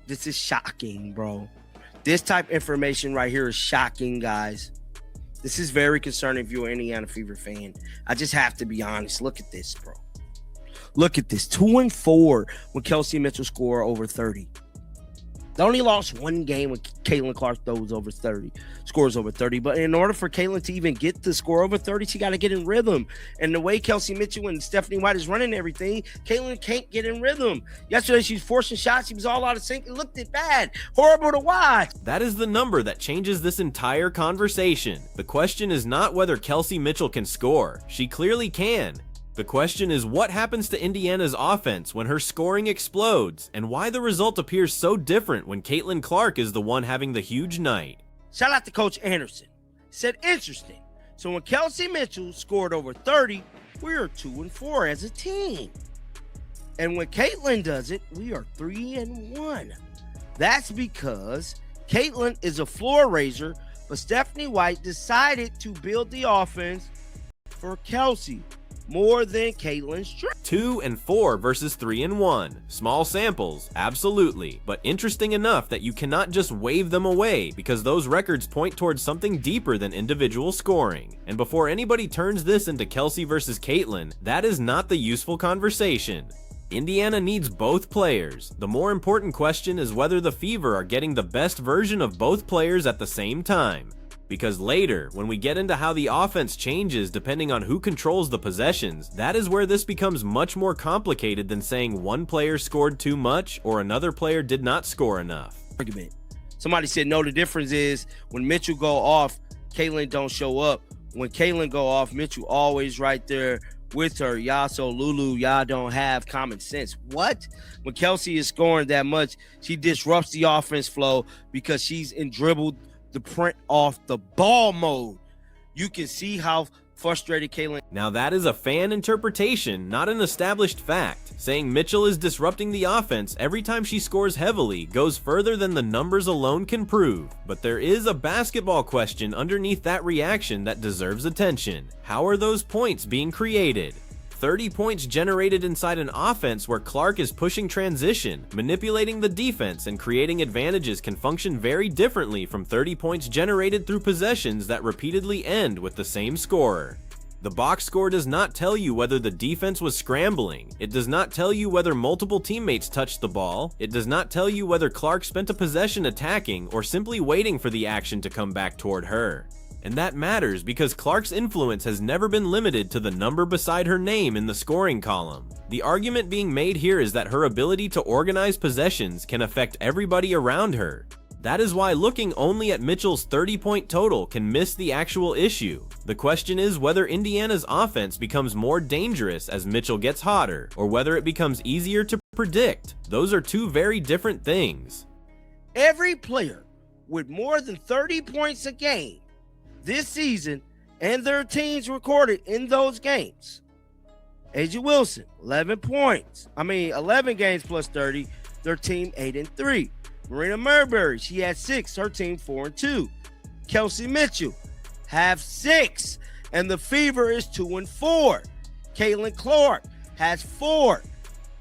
This is shocking, bro. This type of information right here is shocking, guys. This is very concerning if you're an Indiana Fever fan. I just have to be honest. Look at this, bro. Look at this. 2-4 when Kelsey Mitchell score over 30. They only lost one game when Caitlin Clark scores over 30. But in order for Caitlin to even get the score over 30, she got to get in rhythm. And the way Kelsey Mitchell and Stephanie White is running everything, Caitlin can't get in rhythm. Yesterday, she was forcing shots. She was all out of sync. It looked bad. Horrible to watch. That is the number that changes this entire conversation. The question is not whether Kelsey Mitchell can score. She clearly can. The question is what happens to Indiana's offense when her scoring explodes, and why the result appears so different when Caitlin Clark is the one having the huge night. Shout out to Coach Anderson. Said interesting. So when Kelsey Mitchell scored over 30, we are 2-4 as a team. And when Caitlin does it, we are 3-1. That's because Caitlin is a floor raiser, but Stephanie White decided to build the offense for Kelsey more than Caitlin's strength. 2-4 versus 3-1. Small samples, absolutely, but interesting enough that you cannot just wave them away because those records point towards something deeper than individual scoring. And before anybody turns this into Kelsey versus Caitlin, that is not the useful conversation. Indiana needs both players. The more important question is whether the Fever are getting the best version of both players at the same time. Because later, when we get into how the offense changes depending on who controls the possessions, that is where this becomes much more complicated than saying one player scored too much or another player did not score enough. Argument. Somebody said, no, the difference is when Mitchell go off, Caitlin don't show up. When Caitlin go off, Mitchell always right there with her. Y'all so Lulu, y'all don't have common sense. What? When Kelsey is scoring that much, she disrupts the offense flow because she's in dribbled the print off the ball mode. You can see how frustrated Caitlin. Now that is a fan interpretation, not an established fact. Saying Mitchell is disrupting the offense every time she scores heavily goes further than the numbers alone can prove. But there is a basketball question underneath that reaction that deserves attention. How are those points being created? 30 points generated inside an offense where Clark is pushing transition, manipulating the defense, and creating advantages can function very differently from 30 points generated through possessions that repeatedly end with the same scorer. The box score does not tell you whether the defense was scrambling. It does not tell you whether multiple teammates touched the ball. It does not tell you whether Clark spent a possession attacking or simply waiting for the action to come back toward her. And that matters because Clark's influence has never been limited to the number beside her name in the scoring column. The argument being made here is that her ability to organize possessions can affect everybody around her. That is why looking only at Mitchell's 30-point total can miss the actual issue. The question is whether Indiana's offense becomes more dangerous as Mitchell gets hotter, or whether it becomes easier to predict. Those are two very different things. Every player with more than 30 points a game this season and their teams recorded in those games. A'ja Wilson, 11 games plus 30, their team 8-3. Marina Marbury, she had 6, her team 4-2. Kelsey Mitchell have 6, and the Fever is 2-4. Caitlin Clark has 4.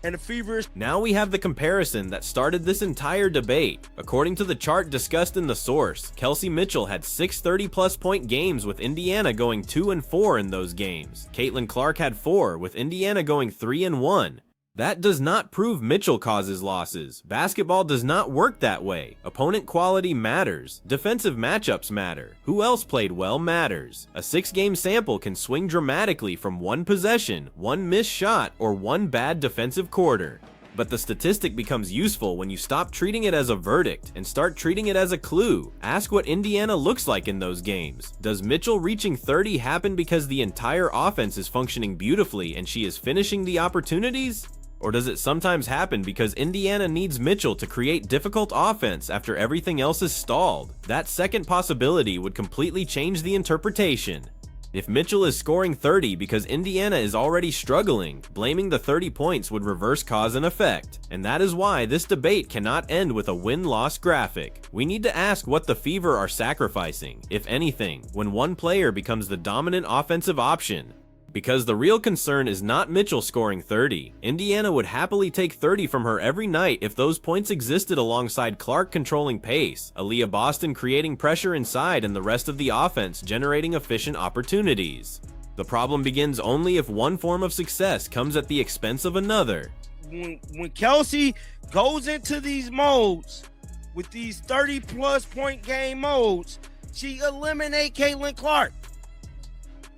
And the Fever is. Now we have the comparison that started this entire debate. According to the chart discussed in the source, Kelsey Mitchell had 6 30-plus point games with Indiana going 2-4 in those games. Caitlin Clark had 4, with Indiana going 3-1. That does not prove Mitchell causes losses. Basketball does not work that way. Opponent quality matters. Defensive matchups matter. Who else played well matters. A 6-game sample can swing dramatically from one possession, one missed shot, or one bad defensive quarter. But the statistic becomes useful when you stop treating it as a verdict and start treating it as a clue. Ask what Indiana looks like in those games. Does Mitchell reaching 30 happen because the entire offense is functioning beautifully and she is finishing the opportunities? Or does it sometimes happen because Indiana needs Mitchell to create difficult offense after everything else is stalled? That second possibility would completely change the interpretation. If Mitchell is scoring 30 because Indiana is already struggling, blaming the 30 points would reverse cause and effect. And that is why this debate cannot end with a win-loss graphic. We need to ask what the Fever are sacrificing, if anything, when one player becomes the dominant offensive option. Because the real concern is not Mitchell scoring 30. Indiana would happily take 30 from her every night if those points existed alongside Clark controlling pace, Aaliyah Boston creating pressure inside, and the rest of the offense generating efficient opportunities. The problem begins only if one form of success comes at the expense of another. When Kelsey goes into these modes, with these 30-plus point game modes, she eliminates Caitlin Clark.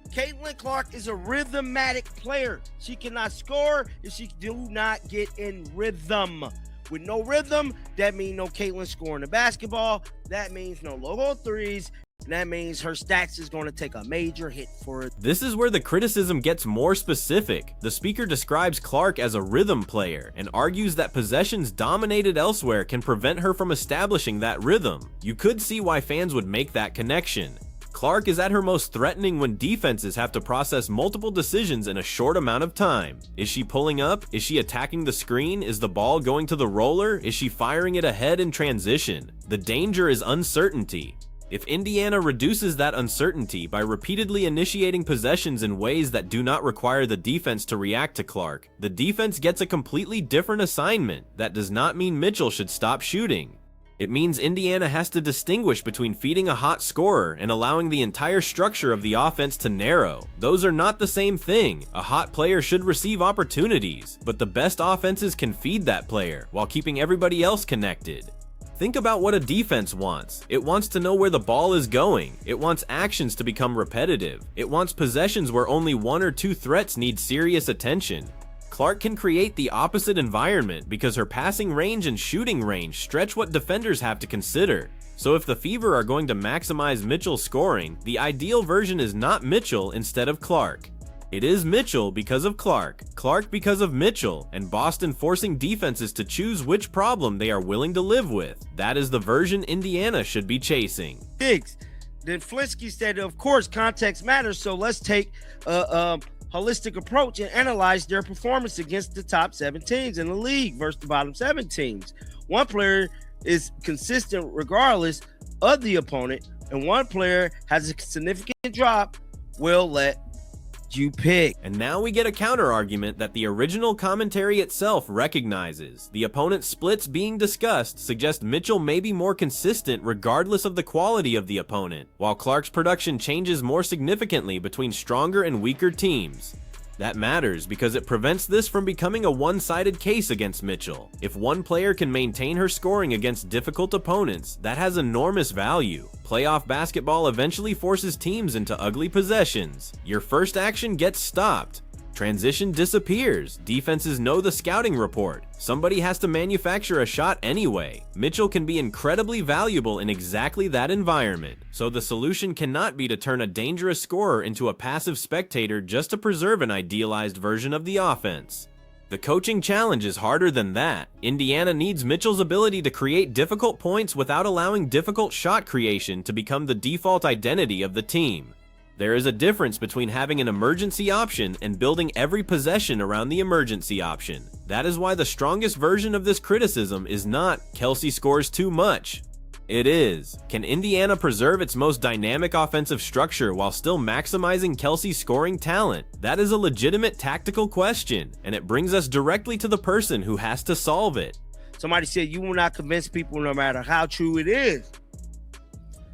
Caitlin Clark is a rhythmatic player. She cannot score if she do not get in rhythm. With no rhythm, that means no Caitlin scoring the basketball. That means no logo threes. And that means her stats is going to take a major hit for it. This is where the criticism gets more specific. The speaker describes Clark as a rhythm player and argues that possessions dominated elsewhere can prevent her from establishing that rhythm. You could see why fans would make that connection. Clark is at her most threatening when defenses have to process multiple decisions in a short amount of time. Is she pulling up? Is she attacking the screen? Is the ball going to the roller? Is she firing it ahead in transition? The danger is uncertainty. If Indiana reduces that uncertainty by repeatedly initiating possessions in ways that do not require the defense to react to Clark, the defense gets a completely different assignment. That does not mean Mitchell should stop shooting. It means Indiana has to distinguish between feeding a hot scorer and allowing the entire structure of the offense to narrow. Those are not the same thing. A hot player should receive opportunities, but the best offenses can feed that player while keeping everybody else connected. Think about what a defense wants. It wants to know where the ball is going. It wants actions to become repetitive. It wants possessions where only one or two threats need serious attention. Clark can create the opposite environment because her passing range and shooting range stretch what defenders have to consider. So if the Fever are going to maximize Mitchell's scoring, the ideal version is not Mitchell instead of Clark. It is Mitchell because of Clark, Clark because of Mitchell, and Boston forcing defenses to choose which problem they are willing to live with. That is the version Indiana should be chasing. Diggs. Then Flinsky said, of course, context matters, so let's take holistic approach and analyze their performance against the top 7 teams in the league versus the bottom 7 teams. One player is consistent regardless of the opponent, and one player has a significant drop. We'll let you pick. And now we get a counter argument that the original commentary itself recognizes. The opponent splits being discussed suggest Mitchell may be more consistent regardless of the quality of the opponent, while Clark's production changes more significantly between stronger and weaker teams. That matters because it prevents this from becoming a one-sided case against Mitchell. If one player can maintain her scoring against difficult opponents, that has enormous value. Playoff basketball eventually forces teams into ugly possessions. Your first action gets stopped. Transition disappears. Defenses know the scouting report. Somebody has to manufacture a shot anyway. Mitchell can be incredibly valuable in exactly that environment. So the solution cannot be to turn a dangerous scorer into a passive spectator just to preserve an idealized version of the offense. The coaching challenge is harder than that. Indiana needs Mitchell's ability to create difficult points without allowing difficult shot creation to become the default identity of the team. There is a difference between having an emergency option and building every possession around the emergency option. That is why the strongest version of this criticism is not Kelsey scores too much. It is, can Indiana preserve its most dynamic offensive structure while still maximizing Kelsey's scoring talent? That is a legitimate tactical question, and it brings us directly to the person who has to solve it. Somebody said you will not convince people no matter how true it is.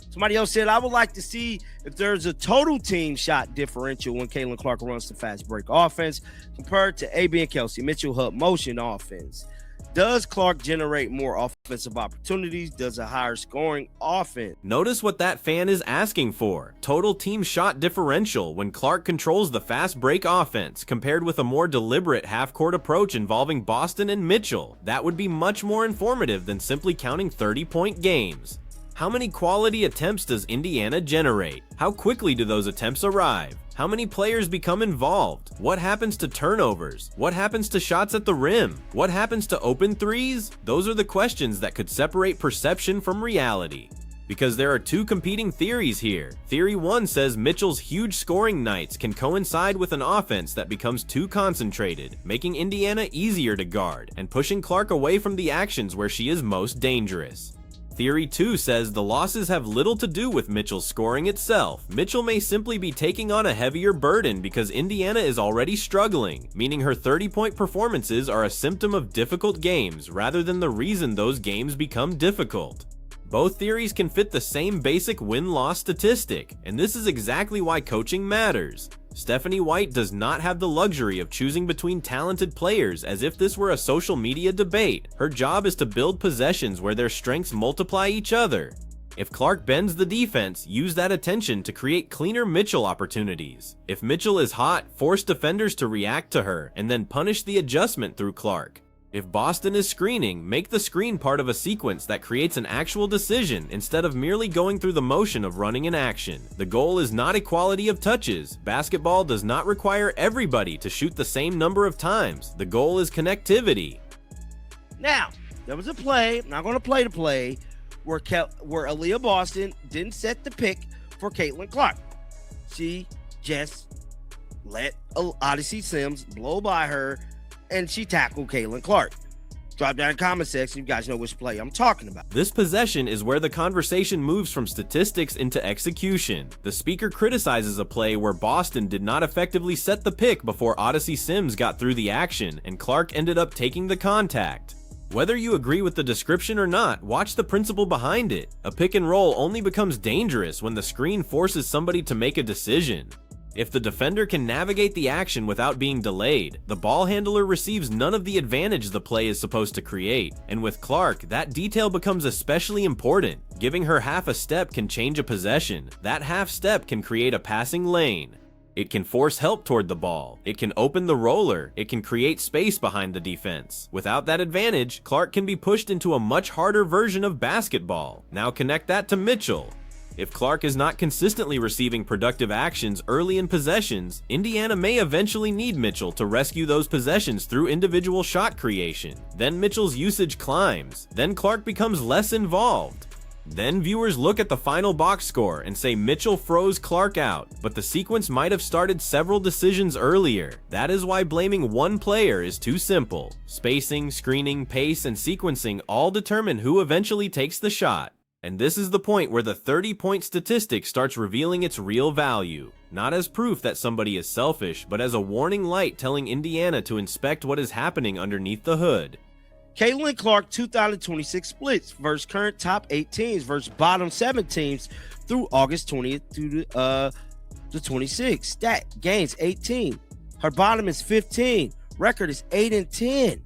Somebody else said, I would like to see if there's a total team shot differential when Caitlin Clark runs the fast break offense compared to AB and Kelsey Mitchell hub motion offense. Does Clark generate more offensive opportunities? Does a higher scoring offense? Notice what that fan is asking for. Total team shot differential when Clark controls the fast break offense compared with a more deliberate half-court approach involving Boston and Mitchell. That would be much more informative than simply counting 30-point games. How many quality attempts does Indiana generate? How quickly do those attempts arrive? How many players become involved? What happens to turnovers? What happens to shots at the rim? What happens to open threes? Those are the questions that could separate perception from reality. Because there are two competing theories here. Theory 1 says Mitchell's huge scoring nights can coincide with an offense that becomes too concentrated, making Indiana easier to guard and pushing Clark away from the actions where she is most dangerous. Theory 2 says the losses have little to do with Mitchell's scoring itself. Mitchell may simply be taking on a heavier burden because Indiana is already struggling, meaning her 30-point performances are a symptom of difficult games rather than the reason those games become difficult. Both theories can fit the same basic win-loss statistic, and this is exactly why coaching matters. Stephanie White does not have the luxury of choosing between talented players as if this were a social media debate. Her job is to build possessions where their strengths multiply each other. If Clark bends the defense, use that attention to create cleaner Mitchell opportunities. If Mitchell is hot, force defenders to react to her, and then punish the adjustment through Clark. If Boston is screening, make the screen part of a sequence that creates an actual decision instead of merely going through the motion of running an action. The goal is not equality of touches. Basketball does not require everybody to shoot the same number of times. The goal is connectivity. Now, there was a play, I'm not going to play the play, where Aaliyah Boston didn't set the pick for Caitlin Clark. She just let Odyssey Sims blow by her, and she tackled Caitlin Clark. Drop down in the comment section, you guys know which play I'm talking about. This possession is where the conversation moves from statistics into execution. The speaker criticizes a play where Boston did not effectively set the pick before Odyssey Sims got through the action, and Clark ended up taking the contact. Whether you agree with the description or not, watch the principle behind it. A pick and roll only becomes dangerous when the screen forces somebody to make a decision. If the defender can navigate the action without being delayed, the ball handler receives none of the advantage the play is supposed to create. And with Clark, that detail becomes especially important. Giving her half a step can change a possession. That half step can create a passing lane. It can force help toward the ball. It can open the roller. It can create space behind the defense. Without that advantage, Clark can be pushed into a much harder version of basketball. Now connect that to Mitchell. If Clark is not consistently receiving productive actions early in possessions, Indiana may eventually need Mitchell to rescue those possessions through individual shot creation. Then Mitchell's usage climbs. Then Clark becomes less involved. Then viewers look at the final box score and say Mitchell froze Clark out, but the sequence might have started several decisions earlier. That is why blaming one player is too simple. Spacing, screening, pace, and sequencing all determine who eventually takes the shot. And this is the point where the 30-point statistic starts revealing its real value. Not as proof that somebody is selfish, but as a warning light telling Indiana to inspect what is happening underneath the hood. Caitlin Clark 2026 splits versus current top 8 teams versus bottom 7 teams through August 20th through the 26th. Stat gains 18. Her bottom is 15. Record is 8-10.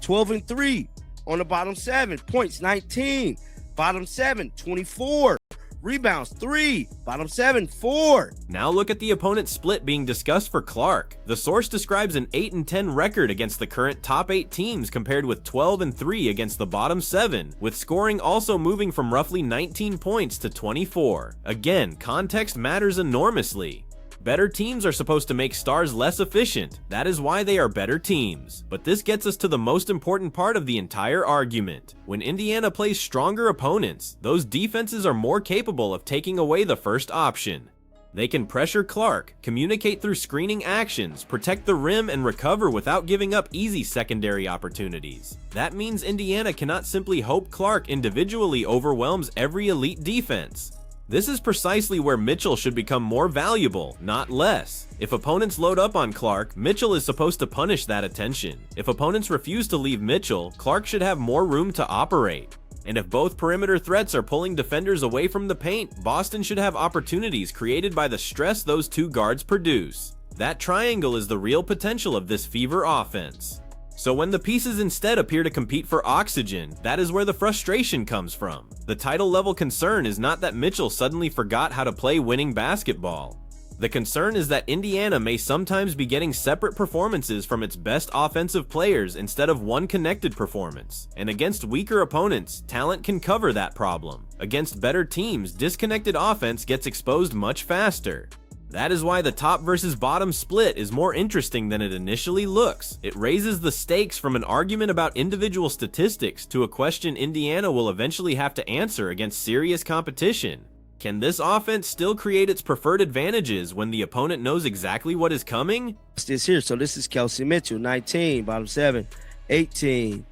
12-3 on the bottom 7. Points 19. Bottom 7, 24. Rebounds, 3. Bottom 7, 4. Now look at the opponent split being discussed for Clark. The source describes an 8-10 record against the current top 8 teams compared with 12-3 against the bottom 7, with scoring also moving from roughly 19 points to 24. Again, context matters enormously. Better teams are supposed to make stars less efficient. That is why they are better teams. But this gets us to the most important part of the entire argument. When Indiana plays stronger opponents, those defenses are more capable of taking away the first option. They can pressure Clark, communicate through screening actions, protect the rim, and recover without giving up easy secondary opportunities. That means Indiana cannot simply hope Clark individually overwhelms every elite defense. This is precisely where Mitchell should become more valuable, not less. If opponents load up on Clark, Mitchell is supposed to punish that attention. If opponents refuse to leave Mitchell, Clark should have more room to operate. And if both perimeter threats are pulling defenders away from the paint, Boston should have opportunities created by the stress those two guards produce. That triangle is the real potential of this fever offense. So when the pieces instead appear to compete for oxygen, that is where the frustration comes from. The title level concern is not that Mitchell suddenly forgot how to play winning basketball. The concern is that Indiana may sometimes be getting separate performances from its best offensive players instead of one connected performance. And against weaker opponents, talent can cover that problem. Against better teams, disconnected offense gets exposed much faster. That is why the top versus bottom split is more interesting than it initially looks. It raises the stakes from an argument about individual statistics to a question Indiana will eventually have to answer against serious competition. Can this offense still create its preferred advantages when the opponent knows exactly what is coming? This here, so this is Kelsey Mitchell, 19, bottom 7, 18.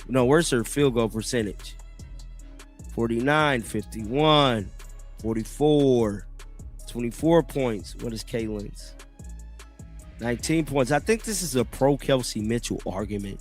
No, where's her field goal percentage? 49, 51, 44, 24 points. What is Caitlin's? 19 points. I think this is a pro Kelsey Mitchell argument.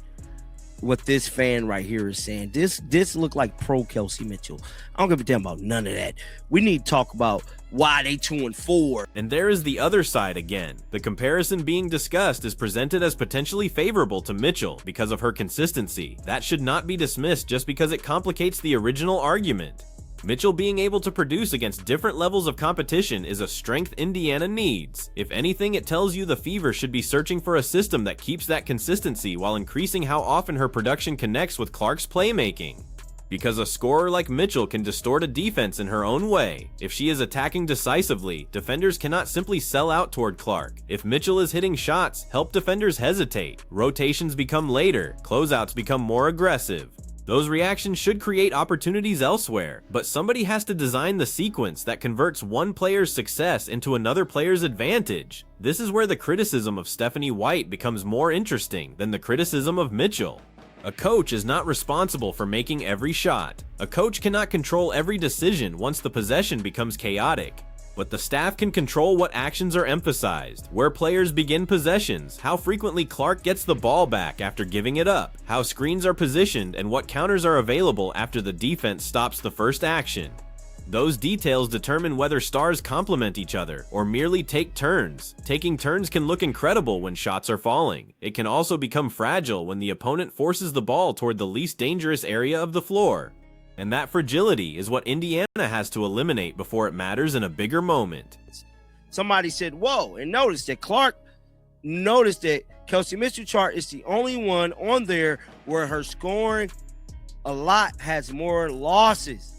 What this fan right here is saying. This look like pro Kelsey Mitchell. I don't give a damn about none of that. We need to talk about why they 2-4. And there is the other side again. The comparison being discussed is presented as potentially favorable to Mitchell because of her consistency. That should not be dismissed just because it complicates the original argument. Mitchell being able to produce against different levels of competition is a strength Indiana needs. If anything, it tells you the Fever should be searching for a system that keeps that consistency while increasing how often her production connects with Clark's playmaking. Because a scorer like Mitchell can distort a defense in her own way. If she is attacking decisively, defenders cannot simply sell out toward Clark. If Mitchell is hitting shots, help defenders hesitate. Rotations become later, closeouts become more aggressive. Those reactions should create opportunities elsewhere, but somebody has to design the sequence that converts one player's success into another player's advantage. This is where the criticism of Stephanie White becomes more interesting than the criticism of Mitchell. A coach is not responsible for making every shot. A coach cannot control every decision once the possession becomes chaotic. But the staff can control what actions are emphasized, where players begin possessions, how frequently Clark gets the ball back after giving it up, how screens are positioned, and what counters are available after the defense stops the first action. Those details determine whether stars complement each other or merely take turns. Taking turns can look incredible when shots are falling. It can also become fragile when the opponent forces the ball toward the least dangerous area of the floor. And that fragility is what Indiana has to eliminate before it matters in a bigger moment. Somebody said, whoa, and notice that Kelsey Mitchell chart is the only one on there where her scoring a lot has more losses.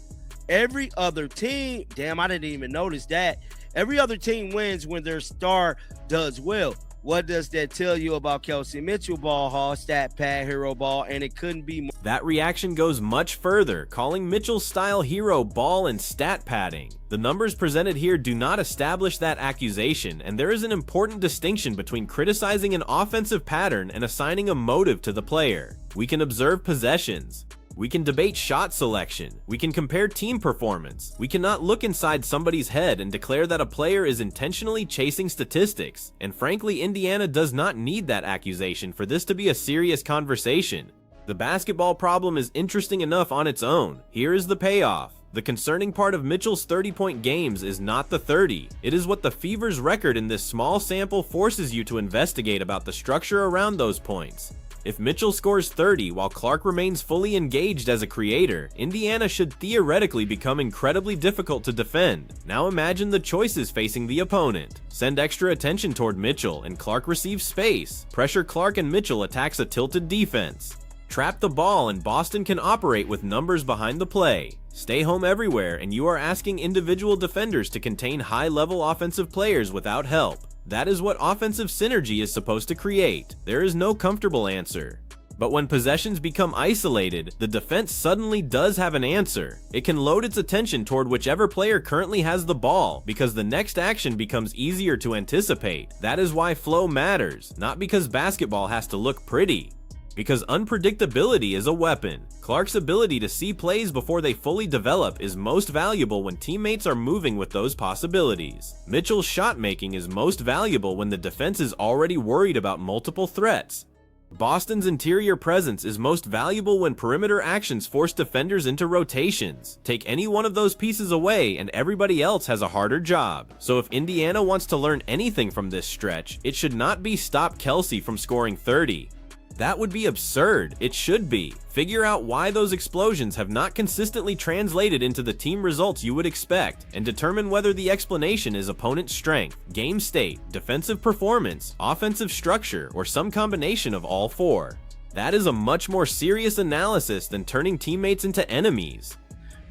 Every other team, damn, I didn't even notice that. Every other team wins when their star does well. What does that tell you about Kelsey Mitchell ball haul, stat pad, hero ball, and it couldn't be more. That reaction goes much further, calling Mitchell's style hero ball and stat padding. The numbers presented here do not establish that accusation, and there is an important distinction between criticizing an offensive pattern and assigning a motive to the player. We can observe possessions. We can debate shot selection. We can compare team performance. We cannot look inside somebody's head and declare that a player is intentionally chasing statistics. And frankly, Indiana does not need that accusation for this to be a serious conversation. The basketball problem is interesting enough on its own. Here is the payoff. The concerning part of Mitchell's 30-point games is not the 30. It is what the Fever's record in this small sample forces you to investigate about the structure around those points. If Mitchell scores 30 while Clark remains fully engaged as a creator, Indiana should theoretically become incredibly difficult to defend. Now imagine the choices facing the opponent. Send extra attention toward Mitchell and Clark receives space. Pressure Clark and Mitchell attacks a tilted defense. Trap the ball and Boston can operate with numbers behind the play. Stay home everywhere and you are asking individual defenders to contain high-level offensive players without help. That is what offensive synergy is supposed to create. There is no comfortable answer. But when possessions become isolated, the defense suddenly does have an answer. It can load its attention toward whichever player currently has the ball because the next action becomes easier to anticipate. That is why flow matters, not because basketball has to look pretty. Because unpredictability is a weapon. Clark's ability to see plays before they fully develop is most valuable when teammates are moving with those possibilities. Mitchell's shot making is most valuable when the defense is already worried about multiple threats. Boston's interior presence is most valuable when perimeter actions force defenders into rotations. Take any one of those pieces away and everybody else has a harder job. So if Indiana wants to learn anything from this stretch, it should not be stop Kelsey from scoring 30. That would be absurd. It should be. Figure out why those explosions have not consistently translated into the team results you would expect, and determine whether the explanation is opponent strength, game state, defensive performance, offensive structure, or some combination of all four. That is a much more serious analysis than turning teammates into enemies.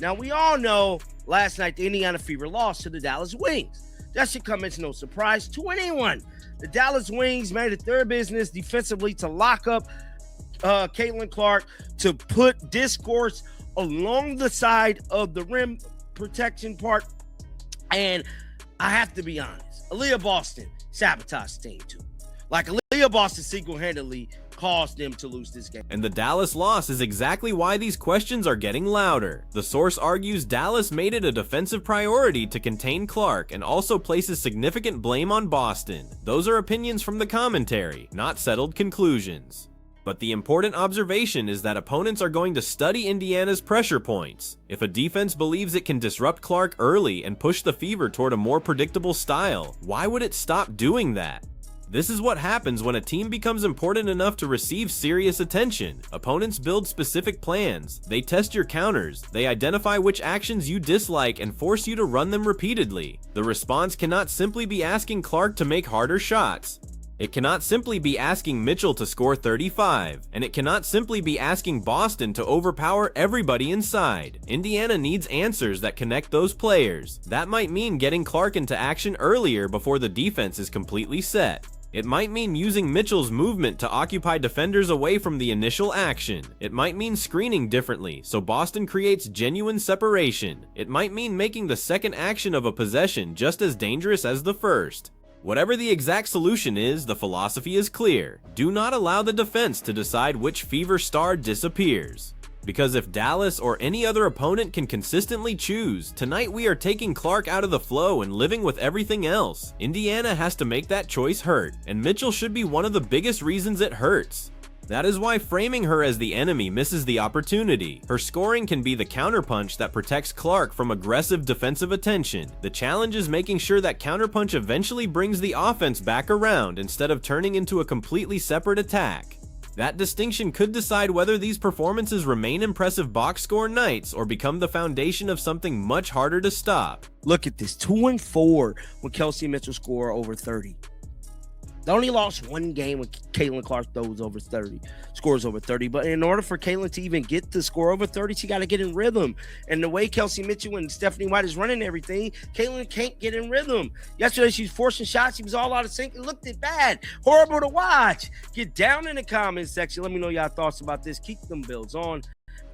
Now, we all know last night the Indiana Fever lost to the Dallas Wings. That should come as no surprise to anyone. The Dallas Wings made it their business defensively to lock up Caitlin Clark, to put discourse along the side of the rim protection part. And I have to be honest, Aaliyah Boston sabotaged the team too. Like, Aaliyah Boston single-handedly caused them to lose this game. And the Dallas loss is exactly why these questions are getting louder. The source argues Dallas made it a defensive priority to contain Clark and also places significant blame on Boston. Those are opinions from the commentary, not settled conclusions. But the important observation is that opponents are going to study Indiana's pressure points. If a defense believes it can disrupt Clark early and push the Fever toward a more predictable style, why would it stop doing that? This is what happens when a team becomes important enough to receive serious attention. Opponents build specific plans, they test your counters, they identify which actions you dislike and force you to run them repeatedly. The response cannot simply be asking Clark to make harder shots. It cannot simply be asking Mitchell to score 35, and it cannot simply be asking Boston to overpower everybody inside. Indiana needs answers that connect those players. That might mean getting Clark into action earlier before the defense is completely set. It might mean using Mitchell's movement to occupy defenders away from the initial action. It might mean screening differently, so Boston creates genuine separation. It might mean making the second action of a possession just as dangerous as the first. Whatever the exact solution is, the philosophy is clear. Do not allow the defense to decide which Fever star disappears. Because if Dallas or any other opponent can consistently choose, tonight we are taking Clark out of the flow and living with everything else. Indiana has to make that choice hurt, and Mitchell should be one of the biggest reasons it hurts. That is why framing her as the enemy misses the opportunity. Her scoring can be the counterpunch that protects Clark from aggressive defensive attention. The challenge is making sure that counterpunch eventually brings the offense back around instead of turning into a completely separate attack. That distinction could decide whether these performances remain impressive box score nights or become the foundation of something much harder to stop. Look at this, 2-4 when Kelsey and Mitchell score over 30. They only lost one game when Caitlin Clark scores over 30. But in order for Caitlin to even get the score over 30, she got to get in rhythm. And the way Kelsey Mitchell and Stephanie White is running everything, Caitlin can't get in rhythm. Yesterday, she was forcing shots. She was all out of sync. It looked bad. Horrible to watch. Get down in the comments section. Let me know y'all thoughts about this. Keep them bills on.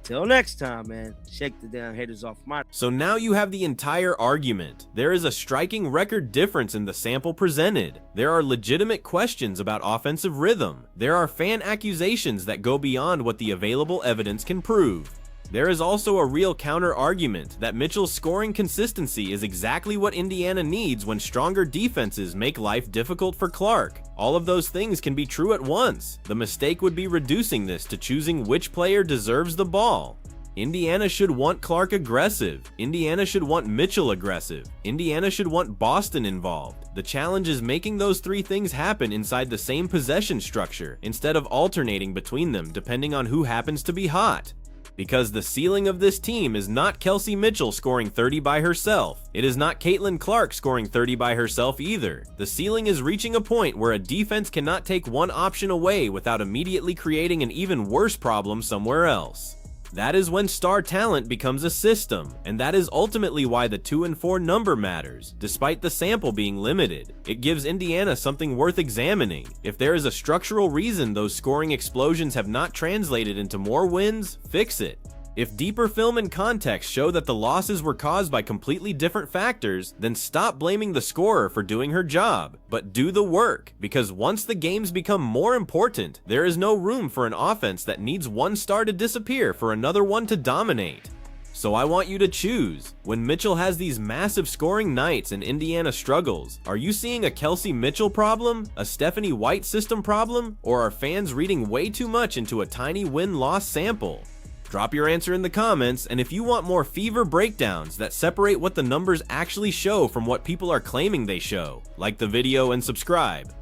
Till next time, man. Shake the damn haters off my... So now you have the entire argument. There is a striking record difference in the sample presented. There are legitimate questions about offensive rhythm. There are fan accusations that go beyond what the available evidence can prove. There is also a real counter-argument that Mitchell's scoring consistency is exactly what Indiana needs when stronger defenses make life difficult for Clark. All of those things can be true at once. The mistake would be reducing this to choosing which player deserves the ball. Indiana should want Clark aggressive. Indiana should want Mitchell aggressive. Indiana should want Boston involved. The challenge is making those three things happen inside the same possession structure, instead of alternating between them depending on who happens to be hot. Because the ceiling of this team is not Kelsey Mitchell scoring 30 by herself. It is not Caitlin Clark scoring 30 by herself either. The ceiling is reaching a point where a defense cannot take one option away without immediately creating an even worse problem somewhere else. That is when star talent becomes a system, and that is ultimately why the 2-4 number matters, despite the sample being limited. It gives Indiana something worth examining. If there is a structural reason those scoring explosions have not translated into more wins, fix it. If deeper film and context show that the losses were caused by completely different factors, then stop blaming the scorer for doing her job, but do the work, because once the games become more important, there is no room for an offense that needs one star to disappear for another one to dominate. So I want you to choose. When Mitchell has these massive scoring nights and Indiana struggles, are you seeing a Kelsey Mitchell problem, a Stephanie White system problem, or are fans reading way too much into a tiny win-loss sample? Drop your answer in the comments, and if you want more Fever breakdowns that separate what the numbers actually show from what people are claiming they show, like the video and subscribe.